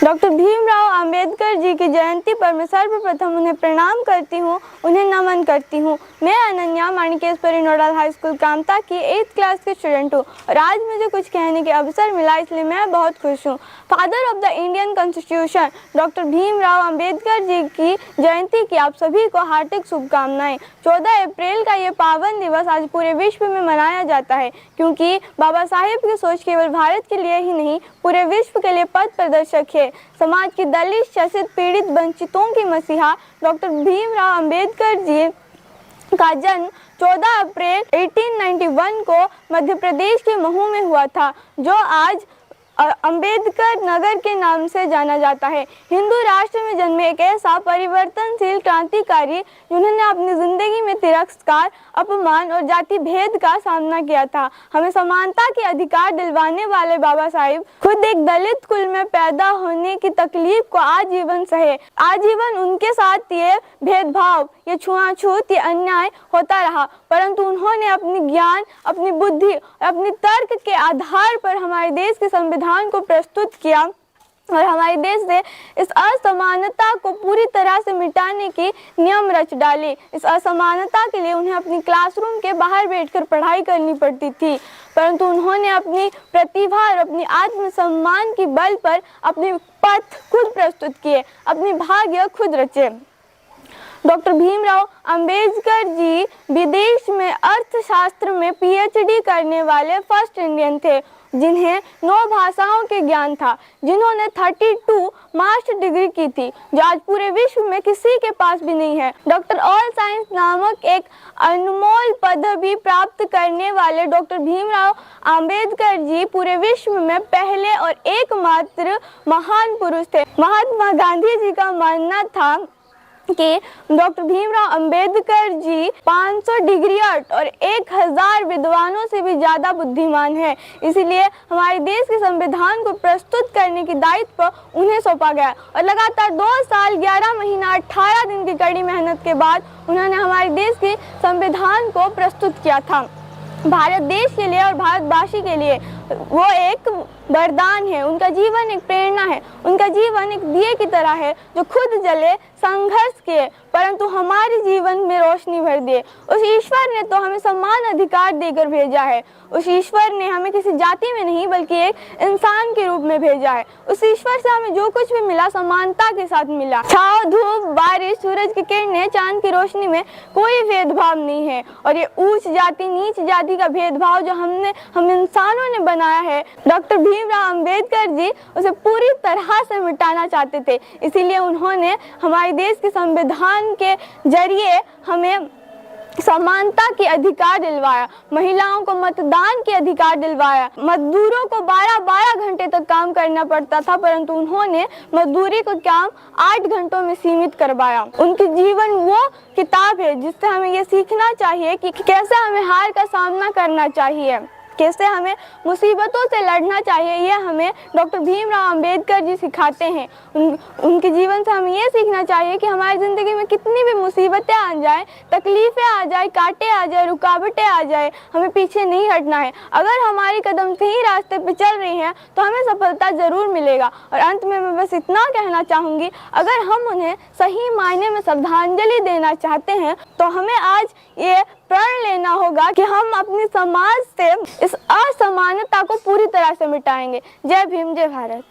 Doctor Bhimrao Ambedkar ji की जयंती पर मैं सर्वप्रथम उन्हें प्रणाम करती हूँ, उन्हें नमन करती हूँ। मैं Ananya Manikeshwari nodal high school Kamta की 8th क्लास की स्टूडेंट हूँ और आज मुझे कुछ कहने के अवसर मिला, इसलिए मैं बहुत खुश हूँ। Father of the Indian constitution doctor Bhimrao Ambedkar ji की जयंती की आप सभी को हार्दिक शुभकामनाएं। 14 अप्रैल का ये पावन दिवस आज पूरे विश्व में मनाया जाता है, क्योंकि बाबा साहेब की सोच केवल भारत के लिए ही नहीं पूरे विश्व के लिए पथ प्रदर्शक है। समाज की दलित, शोषित, पीड़ित, वंचितों की मसीहा डॉक्टर भीमराव अंबेडकर जी का जन्म 14 अप्रैल 1891 को मध्य प्रदेश के महू में हुआ था, जो आज अंबेडकर नगर के नाम से जाना जाता है। हिंदू राष्ट्र में जन्मे एक ऐसा परिवर्तनशील क्रांतिकारी जिन्होंने अपनी जिंदगी में तिरस्कार, अपमान और जाति भेद का सामना किया था। हमें समानता के अधिकार दिलवाने वाले बाबा साहिब खुद एक दलित कुल में पैदा होने की तकलीफ को आजीवन सहे। आजीवन उनके साथ ये भेदभाव, ये छुआछूत, ये अन्याय होता रहा, परंतु उन्होंने अपनी ज्ञान, अपनी बुद्धि, अपनी तर्क के आधार पर हमारे देश के संविधान को प्रस्तुत किया और हमारे देश से इस असमानता को पूरी तरह से मिटाने की नियम रच डाले। इस असमानता के लिए उन्हें अपनी क्लासरूम के बाहर बैठकर पढ़ाई करनी पड़ती थी, परंतु उन्होंने अपनी प्रतिभा और अपनी आत्मसम्मान की बल पर अपने पथ खुद प्रस्तुत किए, अपने भाग्य खुद रचे। डॉक्टर भीमराव अंबेडकर जी विदेश में अर्थशास्त्र में PhD करने वाले फर्स्ट इंडियन थे, जिन्हें 9 भाषाओं के ज्ञान था, जिन्होंने 32 मास्टर डिग्री की थी, जो आज पूरे विश्व में किसी के पास भी नहीं है। डॉक्टर ऑल साइंस नामक एक अनमोल पदवी प्राप्त करने वाले डॉक्टर भीमराव अंबेडकर जी पूरे विश्व में पहले और एकमात्र महान पुरुष थे। महात्मा गांधी जी का मानना था कि डॉक्टर भीमराव अंबेडकर जी 500 डिग्रियट और 1000 विद्वानों से भी ज़्यादा बुद्धिमान है, इसीलिए हमारे देश के संविधान को प्रस्तुत करने की दायित्व उन्हें सौंपा गया और लगातार 2 साल 11 महीना 18 दिन की कड़ी मेहनत के बाद उन्होंने हमारे देश के संविधान को प्रस्तुत किया था। भारत देश के लिए और भारतवासी के लिए वो एक वरदान है, उनका जीवन एक प्रेरणा है, उनका जीवन एक दिए की तरह है जो खुद जले, संघर्ष किए, परंतु हमारे जीवन में रोशनी भर दिए। उस ईश्वर ने तो हमें समान अधिकार देकर भेजा है। उस ईश्वर ने हमें किसी जाति में नहीं बल्कि एक इंसान के रूप में भेजा है। उस ईश्वर से हमें जो कुछ भी मिला समानता के साथ मिला। छाँव, धूप, बारिश, सूरज की किरणें, चांद की रोशनी में कोई भेदभाव नहीं है, और ये ऊंच जाति नीच जाति का भेदभाव जो हम इंसानों ने बनाया है, डॉक्टर भीमराव अंबेडकर जी उसे पूरी तरह से मिटाना चाहते थे। इसीलिए उन्होंने हमारे देश के संविधान के जरिए हमें समानता के अधिकार दिलवाया, महिलाओं को मतदान के अधिकार दिलवाया, मजदूरों को 12-12 घंटे तक काम करना पड़ता था, परंतु उन्होंने मजदूरी को काम 8 घंटों में सीमित करवाया। उनकी जीवन वो किताब है जिससे हमें ये सीखना चाहिए कि कैसे हमें हार का सामना करना चाहिए, कैसे हमें मुसीबतों से लड़ना चाहिए। ये हमें डॉक्टर भीमराव अंबेडकर जी सिखाते हैं। उनके जीवन से हमें ये सीखना चाहिए कि हमारी ज़िंदगी में कितनी भी मुसीबतें आ जाए, तकलीफ़ें आ जाए, कांटे आ जाए, रुकावटें आ जाए, हमें पीछे नहीं हटना है। अगर हमारी कदम सही रास्ते पे चल रही हैं तो हमें सफलता ज़रूर मिलेगा। और अंत में मैं बस इतना कहना चाहूँगी, अगर हम उन्हें सही मायने में श्रद्धांजलि देना चाहते हैं तो हमें आज ये प्रण लेना होगा कि हम अपने समाज से इस असमानता को पूरी तरह से मिटाएंगे। जय भीम, जय भारत।